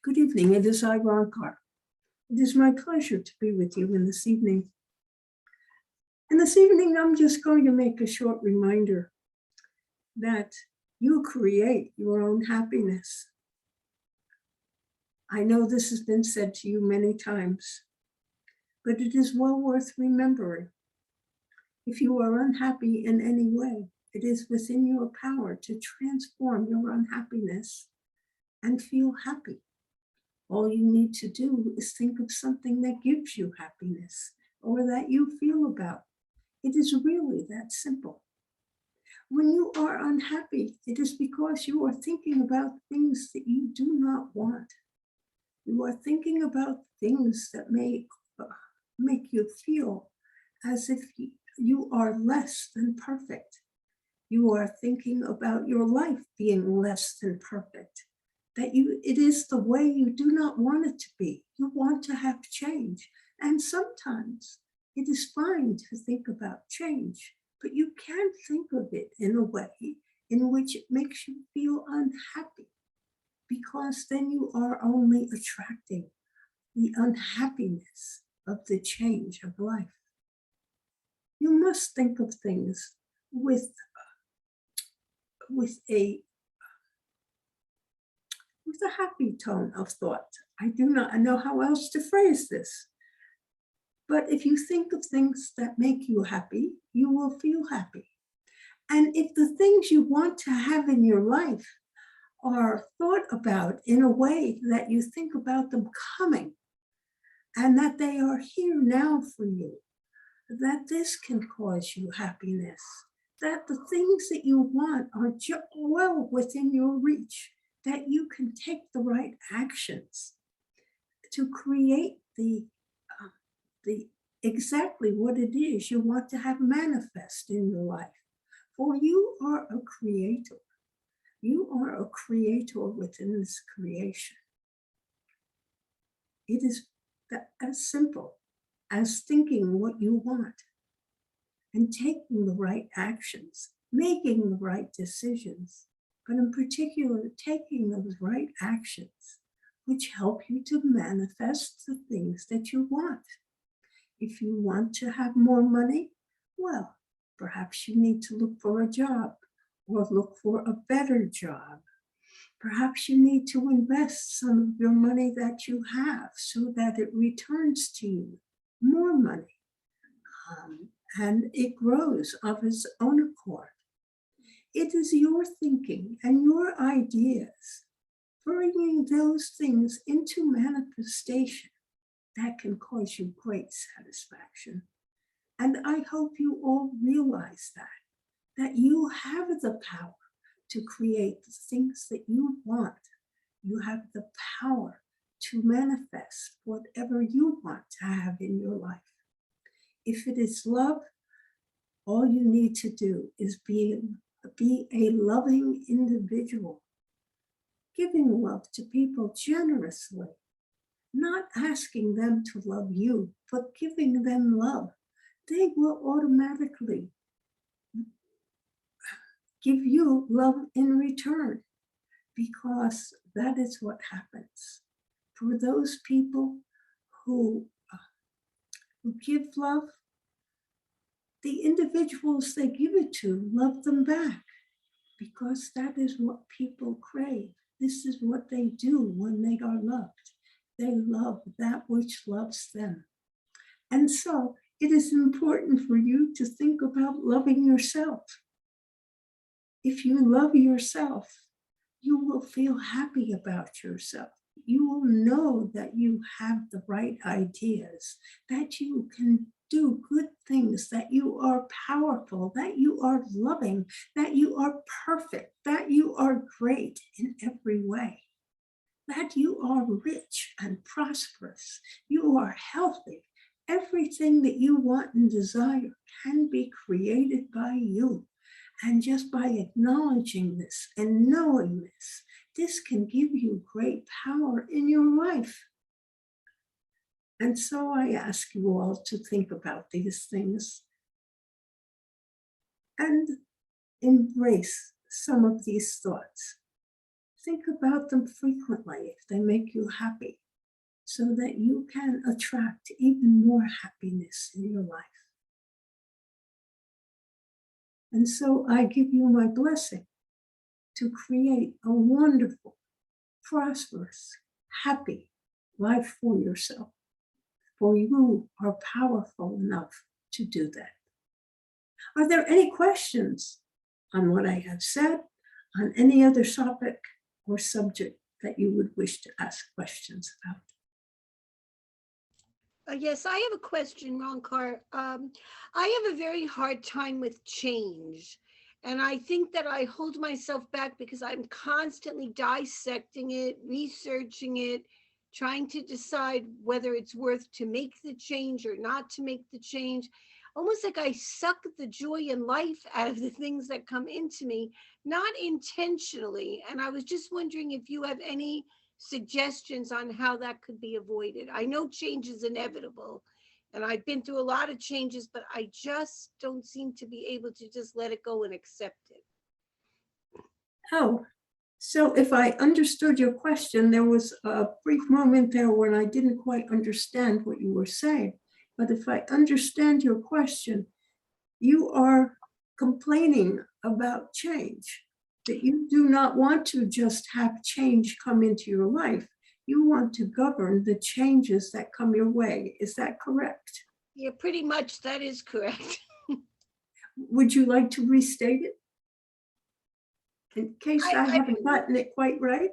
Good evening, it is I, Ronkar. It is my pleasure to be with you in this evening. And this evening, I'm just going to make a short reminder that you create your own happiness. I know this has been said to you many times, but it is well worth remembering. If you are unhappy in any way, it is within your power to transform your unhappiness and feel happy. All you need to do is think of something that gives you happiness or that you feel about. It is really that simple. When you are unhappy, it is because you are thinking about things that you do not want. You are thinking about things that make you feel as if you are less than perfect. You are thinking about your life being less than perfect. It is the way you do not want it to be. You want to have change. And sometimes it is fine to think about change, but you can't think of it in a way in which it makes you feel unhappy, because then you are only attracting the unhappiness of the change of life. You must think of things with a happy tone of thought. I do not know how else to phrase this. But if you think of things that make you happy, you will feel happy. And if the things you want to have in your life are thought about in a way that you think about them coming and that they are here now for you, that this can cause you happiness, that the things that you want are well within your reach, that you can take the right actions to create the exactly what it is you want to have manifest in your life. For you are a creator. You are a creator within this creation. It is as simple as thinking what you want and taking the right actions, making the right decisions, but in particular, taking those right actions which help you to manifest the things that you want. If you want to have more money, well, perhaps you need to look for a job or look for a better job. Perhaps you need to invest some of your money that you have so that it returns to you more money. And it grows of its own accord. It is your thinking and your ideas, bringing those things into manifestation, that can cause you great satisfaction. And I hope you all realize that you have the power to create the things that you want. You have the power to manifest whatever you want to have in your life. If it is love, all you need to do is be a loving individual, giving love to people generously, not asking them to love you, but giving them love. They will automatically give you love in return, because that is what happens. For those people who give love, the individuals they give it to love them back, because that is what people crave. This is what they do when they are loved. They love that which loves them. And so it is important for you to think about loving yourself. If you love yourself, you will feel happy about yourself. You will know that you have the right ideas, that you can do good things, that you are powerful, that you are loving, that you are perfect, that you are great in every way, that you are rich and prosperous, you are healthy. Everything that you want and desire can be created by you. And just by acknowledging this and knowing this can give you great power in your life. And so I ask you all to think about these things and embrace some of these thoughts. Think about them frequently if they make you happy, so that you can attract even more happiness in your life. And so I give you my blessing to create a wonderful, prosperous, happy life for yourself, for you are powerful enough to do that. Are there any questions on what I have said, on any other topic or subject that you would wish to ask questions about? Yes, I have a question, Ronkar. I have a very hard time with change. And I think that I hold myself back because I'm constantly dissecting it, researching it, trying to decide whether it's worth to make the change or not to make the change. Almost like I suck the joy in life out of the things that come into me, not intentionally. And I was just wondering if you have any suggestions on how that could be avoided. I know change is inevitable, and I've been through a lot of changes, but I just don't seem to be able to just let it go and accept it. Oh, so if I understood your question, there was a brief moment there when I didn't quite understand what you were saying. But if I understand your question, you are complaining about change, that you do not want to just have change come into your life. You want to govern the changes that come your way. Is that correct? Yeah, pretty much that is correct. Would you like to restate it? In case I I haven't gotten it quite right?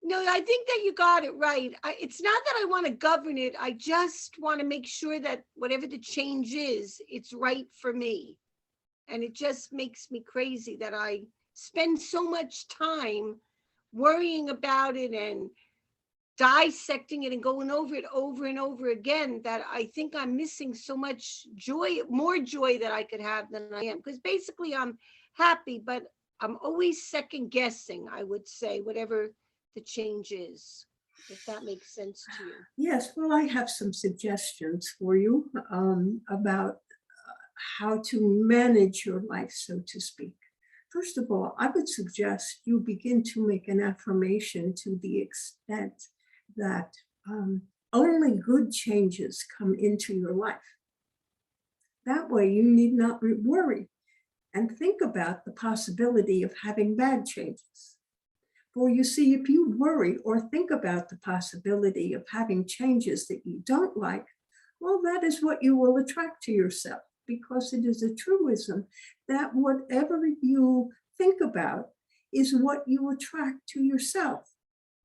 No, I think that you got it right. It's not that I want to govern it. I just want to make sure that whatever the change is, it's right for me. And it just makes me crazy that I spend so much time worrying about it and dissecting it and going over it over and over again that I think I'm missing so much joy, more joy that I could have than I am. Because basically I'm happy, but I'm always second guessing, I would say, whatever the change is, if that makes sense to you. Yes, well, I have some suggestions for you about how to manage your life, so to speak. First of all, I would suggest you begin to make an affirmation to the extent that only good changes come into your life. That way, you need not worry and think about the possibility of having bad changes. For you see, if you worry or think about the possibility of having changes that you don't like, well, that is what you will attract to yourself, because it is a truism that whatever you think about is what you attract to yourself,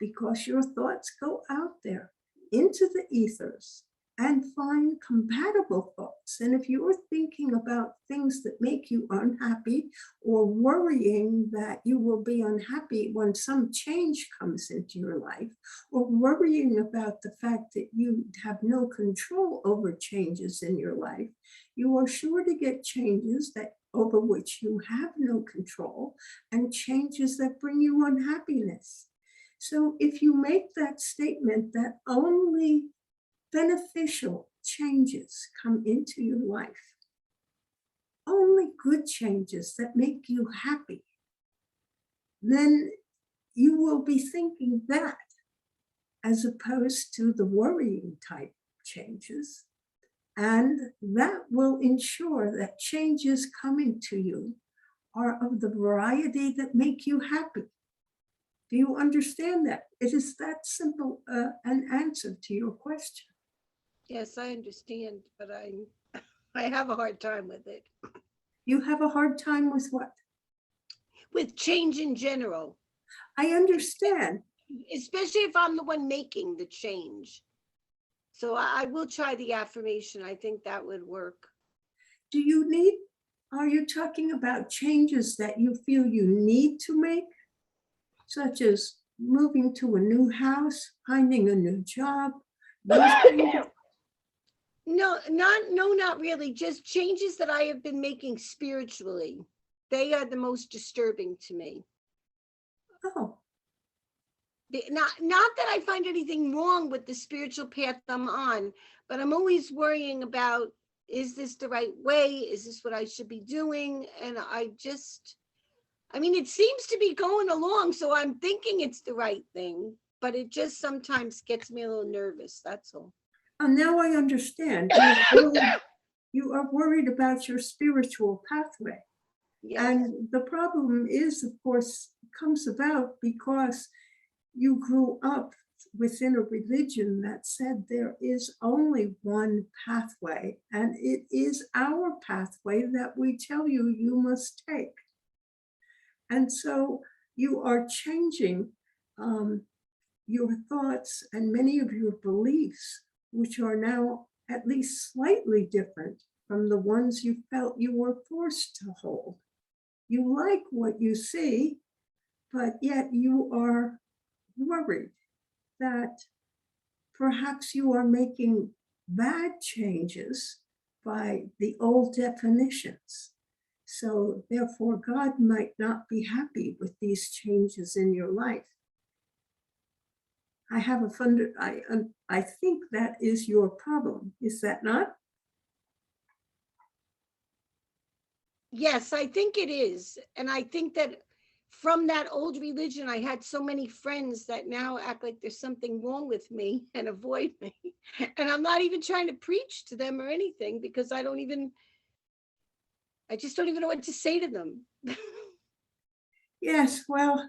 because your thoughts go out there into the ethers and find compatible thoughts. And if you're thinking about things that make you unhappy or worrying that you will be unhappy when some change comes into your life, or worrying about the fact that you have no control over changes in your life, you are sure to get changes that over which you have no control and changes that bring you unhappiness. So if you make that statement that only beneficial changes come into your life, only good changes that make you happy, then you will be thinking that as opposed to the worrying type changes. And that will ensure that changes coming to you are of the variety that make you happy. Do you understand that? It is that simple an answer to your question. Yes, I understand, but I have a hard time with it. You have a hard time with what? With change in general, I understand. especially if I'm the one making the change. So I will try the affirmation. I think that would work. Do you need, are you talking about changes that you feel you need to make, such as moving to a new house, finding a new job, those things? No, not really. Just changes that I have been making spiritually. They are the most disturbing to me. Oh, Not that I find anything wrong with the spiritual path I'm on, but I'm always worrying about, is this the right way? Is this what I should be doing? And I just I mean, it seems to be going along, so I'm thinking it's the right thing, but it just sometimes gets me a little nervous. That's all. And now I understand. You are worried about your spiritual pathway. Yes. And the problem is, of course, comes about because you grew up within a religion that said there is only one pathway, and it is our pathway that we tell you you must take. And so you are changing your thoughts and many of your beliefs, which are now at least slightly different from the ones you felt you were forced to hold. You like what you see, but yet you are worried that perhaps you are making bad changes by the old definitions. So therefore, God might not be happy with these changes in your life. I think that is your problem. Is that not? Yes, I think it is. And I think that from that old religion, I had so many friends that now act like there's something wrong with me and avoid me. And I'm not even trying to preach to them or anything because I just don't even know what to say to them. Yes, well,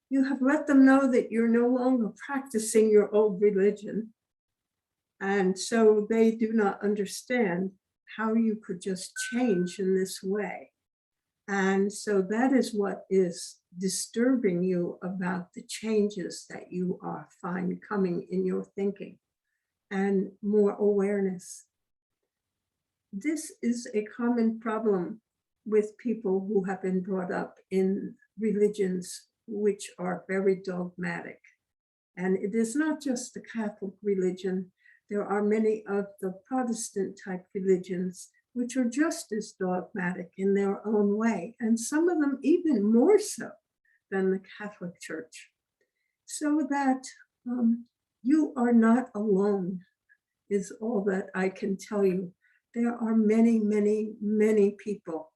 you have let them know that you're no longer practicing your old religion. And so they do not understand how you could just change in this way. And so that is what is disturbing you about the changes that you are find coming in your thinking and more awareness. This is a common problem with people who have been brought up in religions which are very dogmatic. And it is not just the Catholic religion. There are many of the Protestant type religions which are just as dogmatic in their own way, and some of them even more so than the Catholic Church. So that you are not alone is all that I can tell you. There are many, many, many people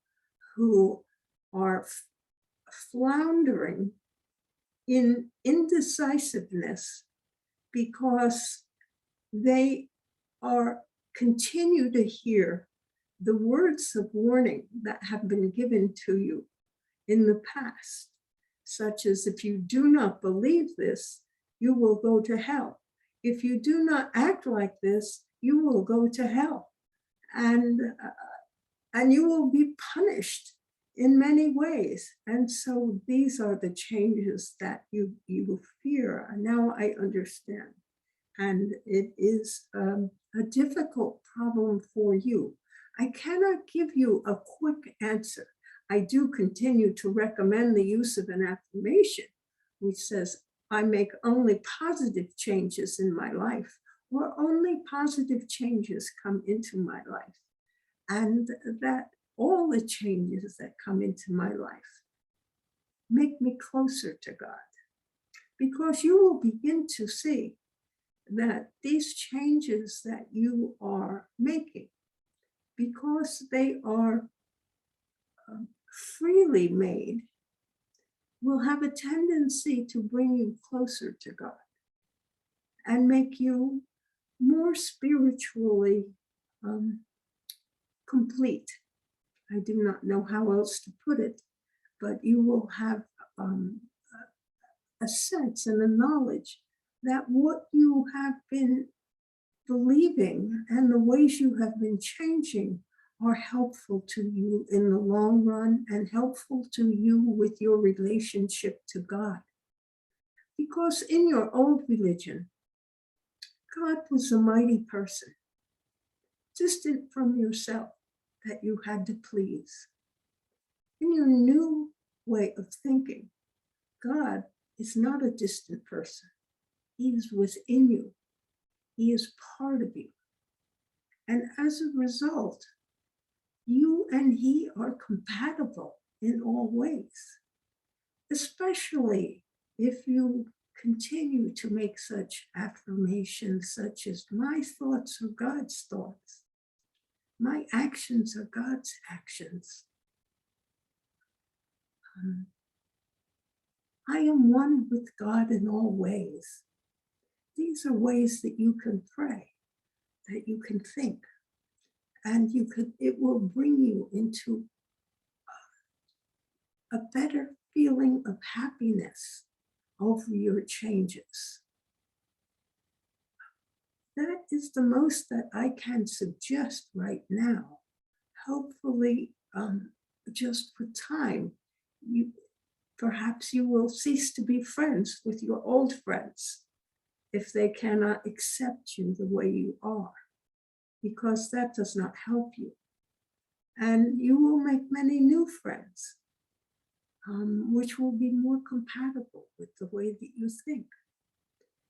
who are floundering in indecisiveness because they are continue to hear the words of warning that have been given to you in the past, such as if you do not believe this, you will go to hell. If you do not act like this, you will go to hell, and you will be punished in many ways. And so these are the changes that you fear. And now I understand. And it is a difficult problem for you. I cannot give you a quick answer. I do continue to recommend the use of an affirmation, which says, I make only positive changes in my life, or only positive changes come into my life. And that all the changes that come into my life make me closer to God, because you will begin to see that these changes that you are making, because they are freely made, will have a tendency to bring you closer to God and make you more spiritually complete. I do not know how else to put it, but you will have a sense and a knowledge that what you have been believing and the ways you have been changing are helpful to you in the long run and helpful to you with your relationship to God. Because in your old religion, God was a mighty person, distant from yourself, that you had to please. In your new way of thinking, God is not a distant person. He is within you. He is part of you. And as a result, you and he are compatible in all ways, especially if you continue to make such affirmations such as, my thoughts are God's thoughts. My actions are God's actions. I am one with God in all ways. These are ways that you can pray, that you can think, and it will bring you into a better feeling of happiness over your changes. That is the most that I can suggest right now. Hopefully, just for time, perhaps you will cease to be friends with your old friends if they cannot accept you the way you are, because that does not help you. And you will make many new friends, which will be more compatible with the way that you think.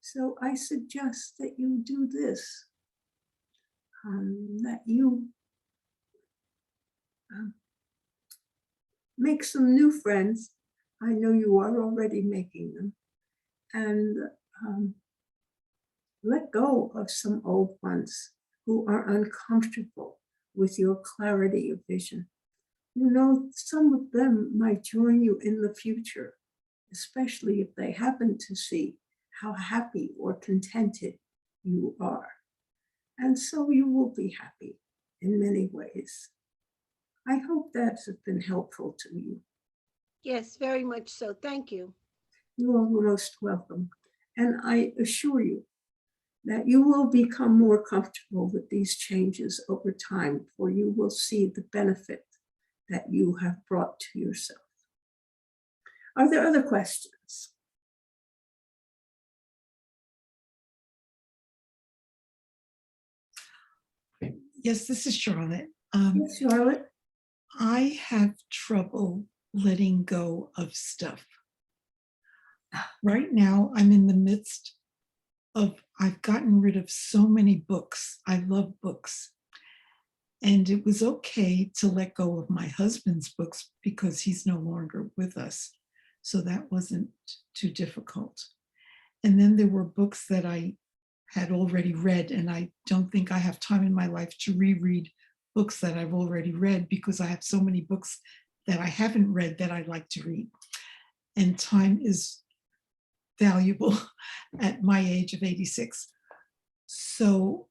So I suggest that you do this, that you make some new friends. I know you are already making them. And let go of some old ones who are uncomfortable with your clarity of vision. You know, some of them might join you in the future, especially if they happen to see how happy or contented you are. And so you will be happy in many ways. I hope that's been helpful to you. Yes, very much so. Thank you. You are most welcome. And I assure you that you will become more comfortable with these changes over time, for you will see the benefit that you have brought to yourself. Are there other questions? Yes, this is Charlotte. Yes, Charlotte. I have trouble letting go of stuff. Right now, I'm in the midst of, I've gotten rid of so many books. I love books. And it was okay to let go of my husband's books because he's no longer with us. So that wasn't too difficult. And then there were books that I had already read, and I don't think I have time in my life to reread books that I've already read because I have so many books that I haven't read that I'd like to read. And time is valuable at my age of 86. So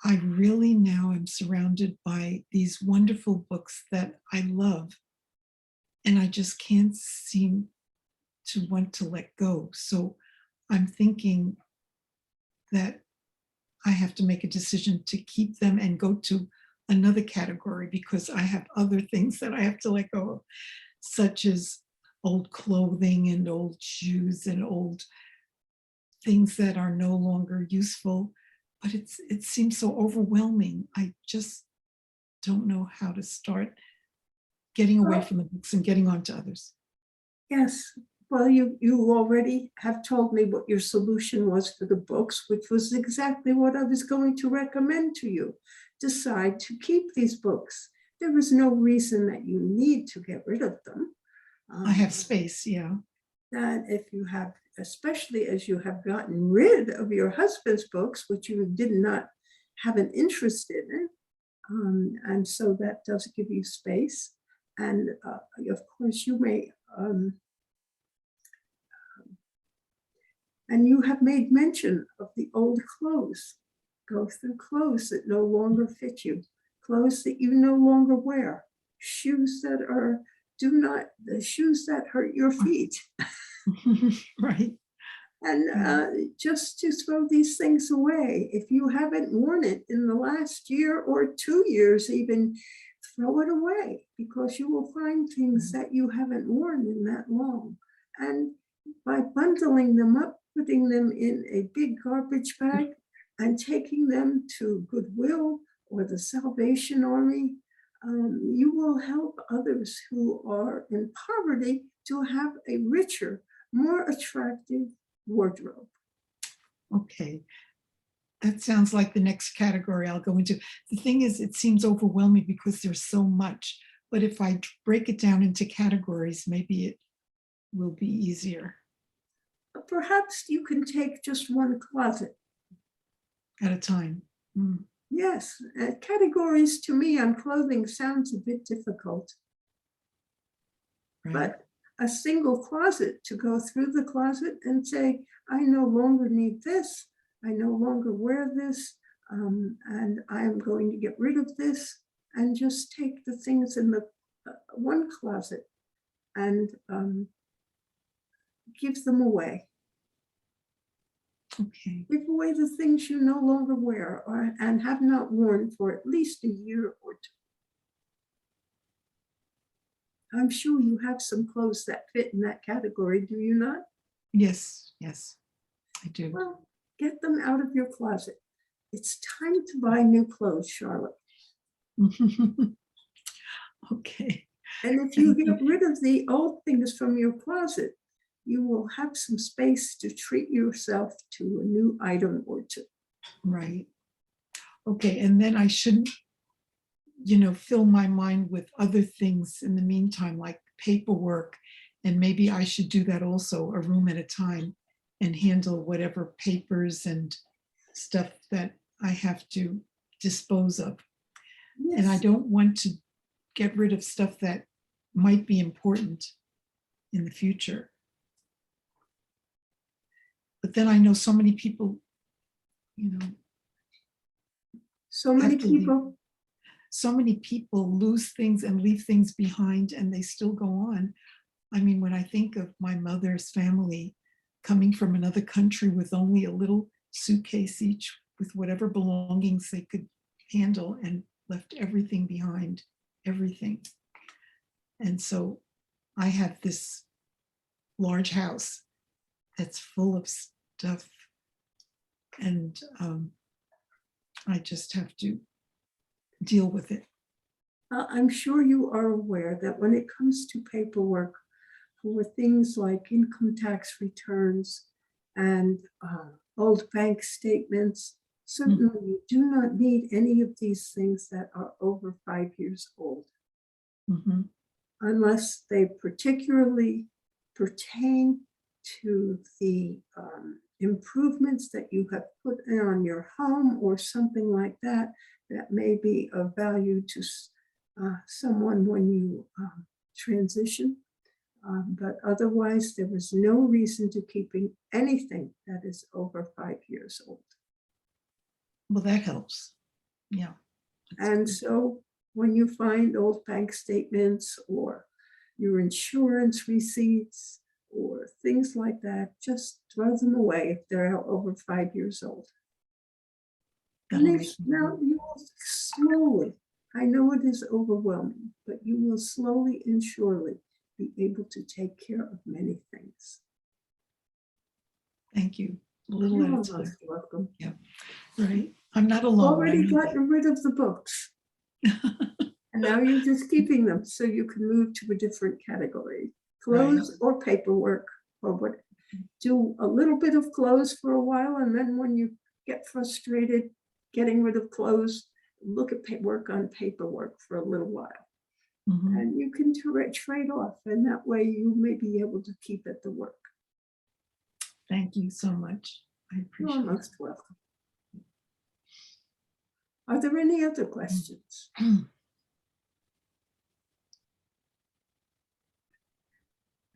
I really now am surrounded by these wonderful books that I love, and I just can't seem to want to let go. So I'm thinking that I have to make a decision to keep them and go to another category because I have other things that I have to let go of, such as old clothing and old shoes and old things that are no longer useful. But it seems so overwhelming. I just don't know how to start getting away from the books and getting on to others. Yes. Well, you already have told me what your solution was for the books, which was exactly what I was going to recommend to you. Decide to keep these books. There is no reason that you need to get rid of them. I have space, yeah. That if you have, especially as you have gotten rid of your husband's books, which you did not have an interest in, and so that does give you space. And of course, you may, and you have made mention of the old clothes. Go through clothes that no longer fit you, clothes that you no longer wear, shoes that are, the shoes that hurt your feet. Right. And just to throw these things away. If you haven't worn it in the last year or 2 years, even throw it away, because you will find things that you haven't worn in that long. And by bundling them up, putting them in a big garbage bag and taking them to Goodwill or the Salvation Army, you will help others who are in poverty to have a richer, more attractive wardrobe. Okay. That sounds like the next category I'll go into. The thing is, it seems overwhelming because there's so much, but if I break it down into categories, maybe it will be easier. Perhaps you can take just one closet at a time. Mm. Yes, categories to me on clothing sounds a bit difficult. Right. But a single closet to go through the closet and say, I no longer need this. I no longer wear this. And I am going to get rid of this, and just take the things in the one closet and give them away. Okay. Give away the things you no longer wear and have not worn for at least a year or two. I'm sure you have some clothes that fit in that category, do you not? Yes, yes, I do. Well, get them out of your closet. It's time to buy new clothes, Charlotte. Okay. And if you Thank get rid of the old things from your closet, you will have some space to treat yourself to a new item or two. Right. Okay, and then I shouldn't, fill my mind with other things in the meantime, like paperwork. And maybe I should do that also, a room at a time, and handle whatever papers and stuff that I have to dispose of. And I Yes. don't want to get rid of stuff that might be important in the future. But then I know so many people, So many have to leave. people, So many people lose things and leave things behind, and they still go on. I mean, when I think of my mother's family coming from another country with only a little suitcase each with whatever belongings they could handle, and left everything behind, everything. And so I have this large house that's full of stuff, and I just have to deal with it. I'm sure you are aware that when it comes to paperwork for things like income tax returns and old bank statements, certainly you do not need any of these things that are over 5 years old, unless they particularly pertain to the improvements that you have put on your home or something like that, that may be of value to someone when you transition. But otherwise, there is no reason to keeping anything that is over 5 years old. Well, that helps. Yeah. And so when you find old bank statements or your insurance receipts or things like that, just throw them away if they're over 5 years old. And now you will slowly, I know it is overwhelming, but you will slowly and surely be able to take care of many things. Thank you. A little You're at a most time. welcome. Yeah. Right. I'm not alone. Already gotten rid of the books. And now you're just keeping them so you can move to a different category. Clothes or paperwork, or what. Do a little bit of clothes for a while, and then when you get frustrated getting rid of clothes, look at work on paperwork for a little while. And you can trade off, and that way you may be able to keep at the work. Thank you so much. I appreciate You're it. most welcome. Are there any other questions?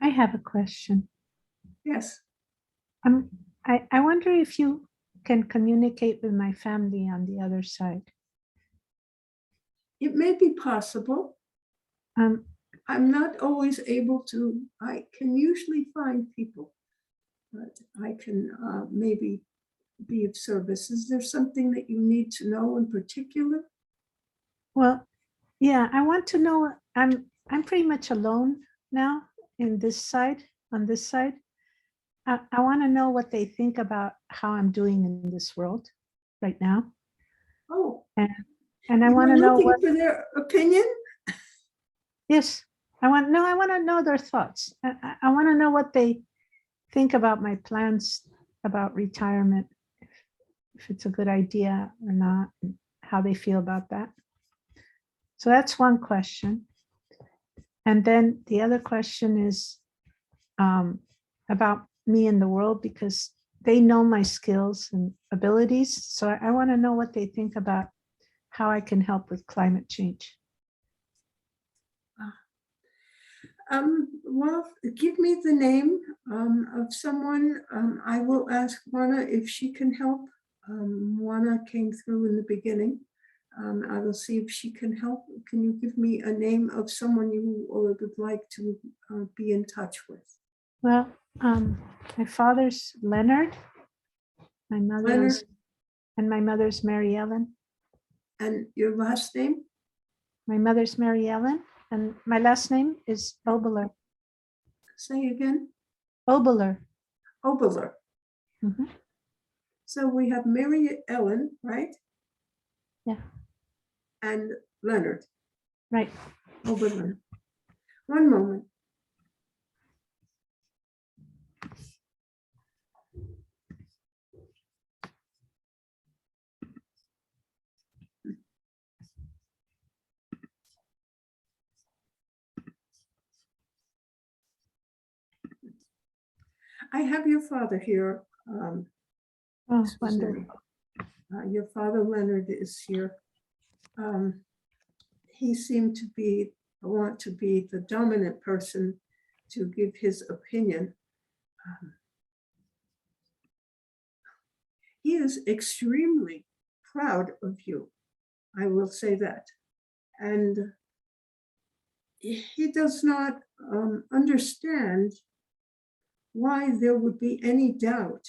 I have a question. Yes. I wonder if you can communicate with my family on the other side. It may be possible. I'm not always able to, I can usually find people, but I can maybe be of service. Is there something that you need to know in particular? Well, yeah, I want to know, I'm pretty much alone now in this side, on this side. I want to know what they think about how I'm doing in this world right now. Oh. And I want to know what for their opinion. Yes, I want to know their thoughts. I want to know what they think about my plans about retirement, if it's a good idea or not, and how they feel about that. So that's one question. And then the other question is about me in the world, because they know my skills and abilities. So I want to know what they think about how I can help with climate change. Well, give me the name of someone. I will ask Juana if she can help. Juana came through in the beginning. I will see if she can help. Can you give me a name of someone you would like to be in touch with? Well, my father's Leonard. My mother's and my mother's Mary Ellen. And your last name? My mother's Mary Ellen, and my last name is Obeler. Say again. Obeler. Obeler. Mhm. So we have Mary Ellen, right? Yeah. And Leonard Right. Oberlin. One moment. I have your father here. Oh, Excuse me. wonderful. Your father Leonard is here. He seemed to want to be the dominant person to give his opinion. He is extremely proud of you. I will say that. And he does not understand why there would be any doubt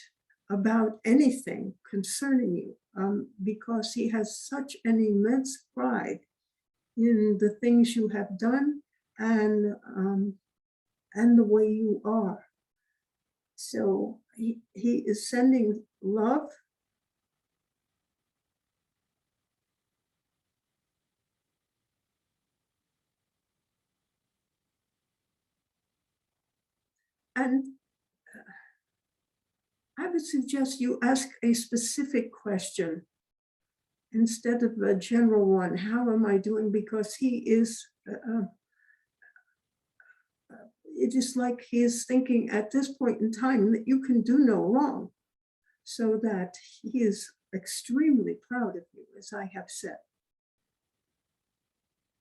about anything concerning you, because he has such an immense pride in the things you have done and the way you are. So he is sending love. And I would suggest you ask a specific question instead of a general one. How am I doing? Because he is, it is like he is thinking at this point in time that you can do no wrong, so that he is extremely proud of you, as I have said.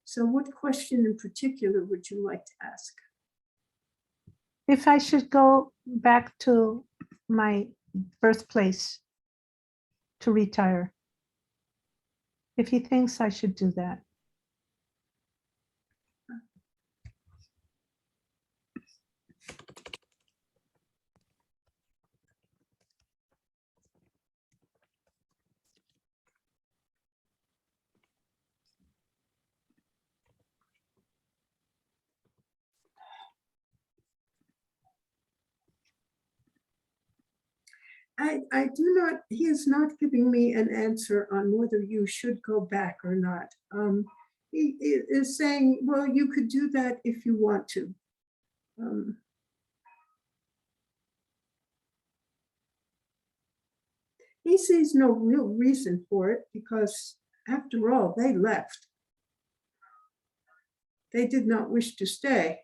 So what question in particular would you like to ask? If I should go back to my birthplace to retire, if he thinks I should do that. I do not, he is not giving me an answer on whether you should go back or not. He is saying, well, you could do that if you want to. He sees no real reason for it because, after all, they left. They did not wish to stay.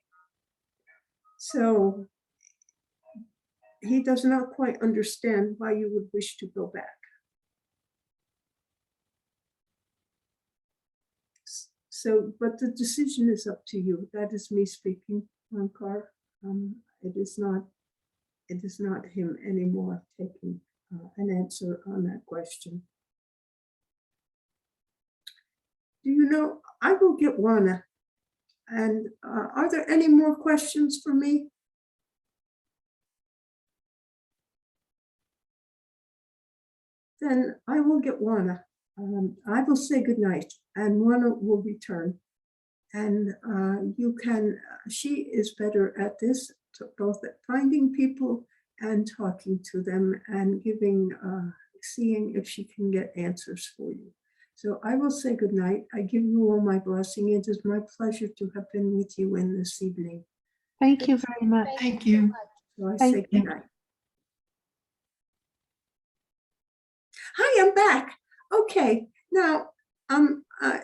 So he does not quite understand why you would wish to go back. So, but the decision is up to you. That is me speaking, Car. It is not him anymore taking an answer on that question. Do you know, I will get Juana. And are there any more questions for me? Then I will get Juana. I will say goodnight and Juana will return. And you can, she is better at this, both at finding people and talking to them and giving, seeing if she can get answers for you. So I will say goodnight. I give you all my blessing. It is my pleasure to have been with you in this evening. Thank you very much. Thank you. So I Thank say you. goodnight. Hi, I'm back. Okay, now I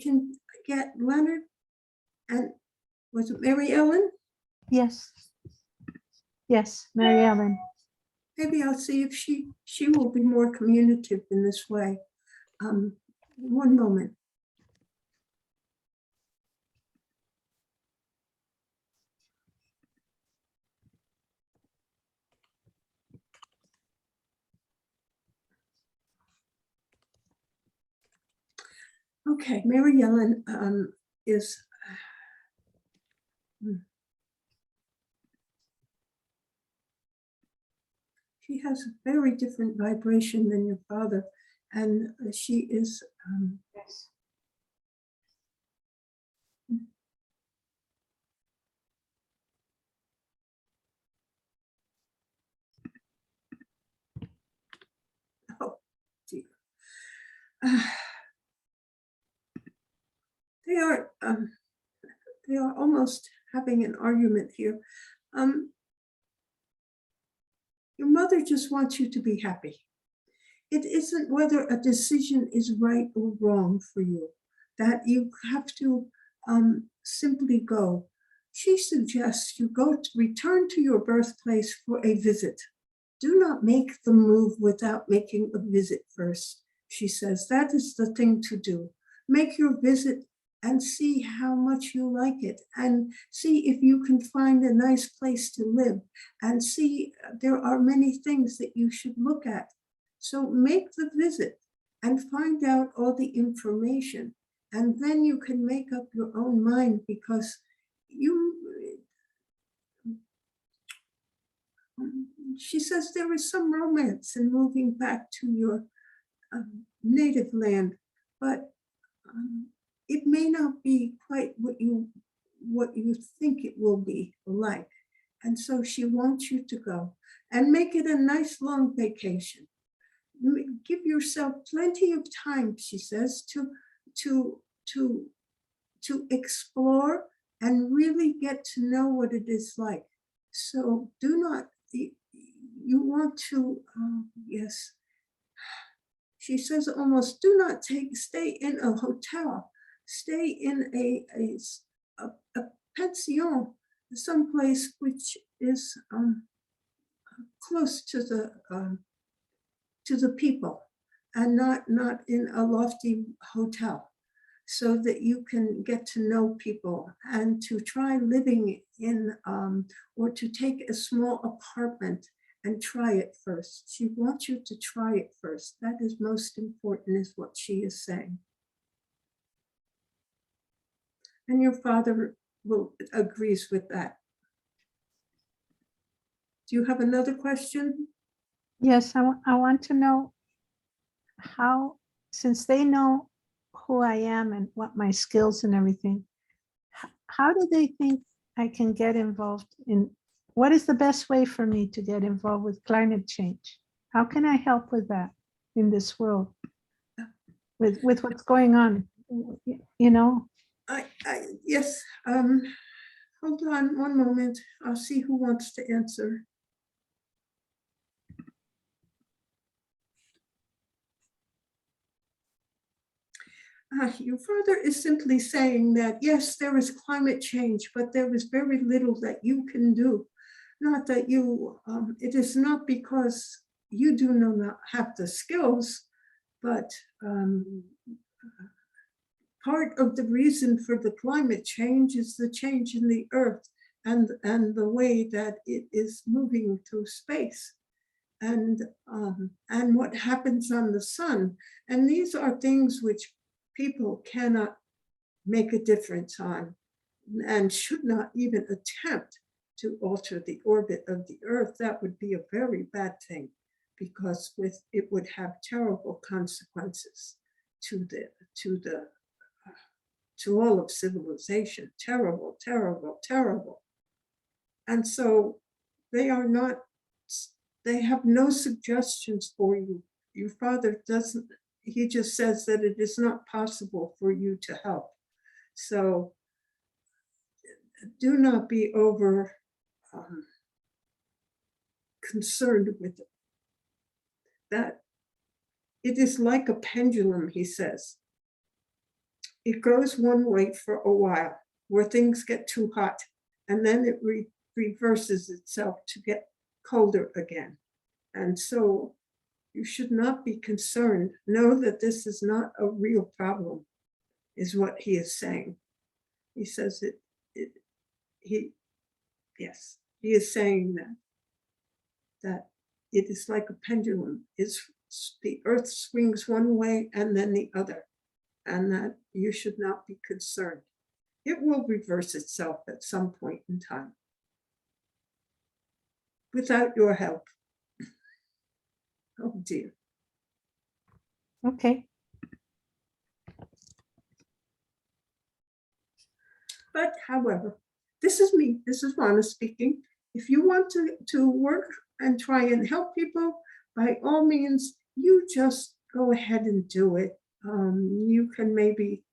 can get Leonard and was it Mary Ellen? Yes. Yes, Mary Ellen. Maybe I'll see if she will be more communicative in this way. One moment. Okay, Mary Ellen is she has a very different vibration than your father, and she is Yes. oh dear. Uh, they are almost having an argument here. Your mother just wants you to be happy. It isn't whether a decision is right or wrong for you, that you have to simply go. She suggests you go to return to your birthplace for a visit. Do not make the move without making a visit first, she says. That is the thing to do. Make your visit and see how much you like it, and see if you can find a nice place to live, and see there are many things that you should look at. So make the visit and find out all the information, and then you can make up your own mind, because she says there is some romance in moving back to your native land, but it may not be quite what you think it will be like. And so she wants you to go and make it a nice long vacation. Give yourself plenty of time, she says, to explore and really get to know what it is like. So do not, you want to, yes. She says almost, do not stay in a hotel, stay in a pension, someplace which is close to the people, and not in a lofty hotel, so that you can get to know people, and to try living in or to take a small apartment and try it first. She wants you to try it first. That is most important, is what she is saying. And your father agrees with that. Do you have another question? Yes, I want to know how, since they know who I am and what my skills and everything, how do they think I can get involved in, what is the best way for me to get involved with climate change? How can I help with that in this world, with what's going on, you know? Yes, hold on one moment. I'll see who wants to answer. Your father is simply saying that, yes, there is climate change, but there is very little that you can do. Not that you, it is not because you do not have the skills, but part of the reason for the climate change is the change in the earth, and the way that it is moving through space, and what happens on the sun. And these are things which people cannot make a difference on, and should not even attempt to alter the orbit of the earth. That would be a very bad thing, because it would have terrible consequences to all of civilization. Terrible, terrible, terrible. And so they have no suggestions for you. Your father doesn't, he just says that it is not possible for you to help. So do not be over concerned with it. That it is like a pendulum, he says. It goes one way for a while, where things get too hot, and then it reverses itself to get colder again. And so you should not be concerned. Know that this is not a real problem, is what he is saying. He says he is saying that it is like a pendulum. The earth swings one way and then the other. and that you should not be concerned. It will reverse itself at some point in time without your help. Oh dear. Okay. But however, this is me, this is Ronna speaking. If you want to work and try and help people, by all means, you just go ahead and do it. You can maybe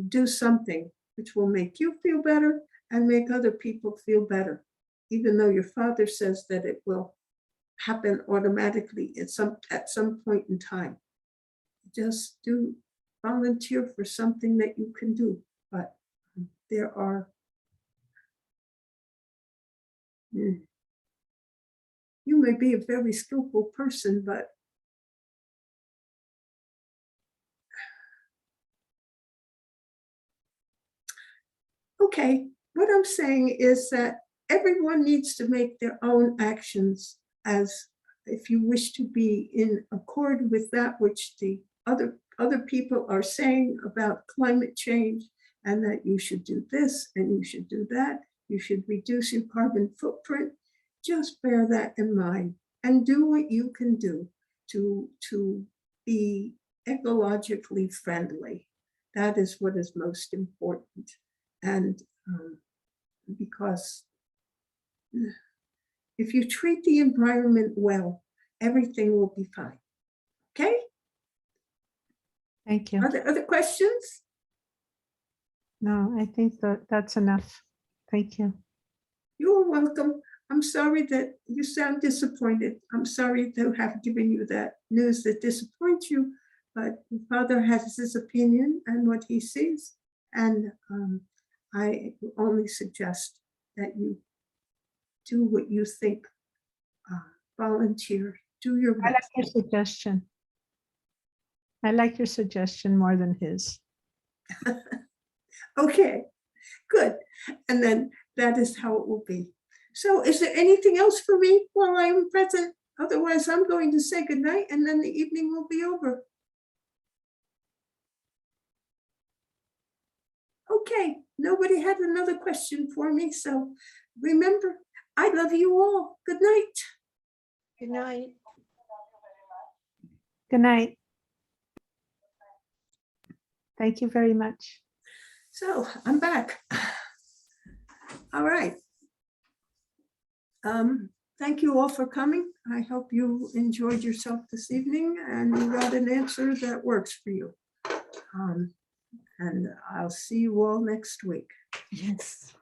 do something which will make you feel better and make other people feel better, even though your father says that it will happen automatically at some point in time. Just do volunteer for something that you can do. But there are, you may be a very skillful person, but okay, what I'm saying is that everyone needs to make their own actions, as if you wish to be in accord with that which the other people are saying about climate change, and that you should do this and you should do that, you should reduce your carbon footprint. Just bear that in mind and do what you can do to be ecologically friendly. That is what is most important. And because if you treat the environment well, everything will be fine. Okay? Thank you. Are there other questions? No, I think that's enough. Thank you. You're welcome. I'm sorry that you sound disappointed. I'm sorry to have given you that news that disappoints you, but your father has his opinion and what he sees. And I only suggest that you do what you think, volunteer, do your I like best. your suggestion. I like your suggestion more than his. Okay, good. And then that is how it will be. So is there anything else for me while I'm present? Otherwise, I'm going to say goodnight and then the evening will be over. Okay, nobody had another question for me. So remember, I love you all. Good night. Good night. Good night. Thank you very much. So I'm back. All right. Thank you all for coming. I hope you enjoyed yourself this evening and you got an answer that works for you. And I'll see you all next week. Yes.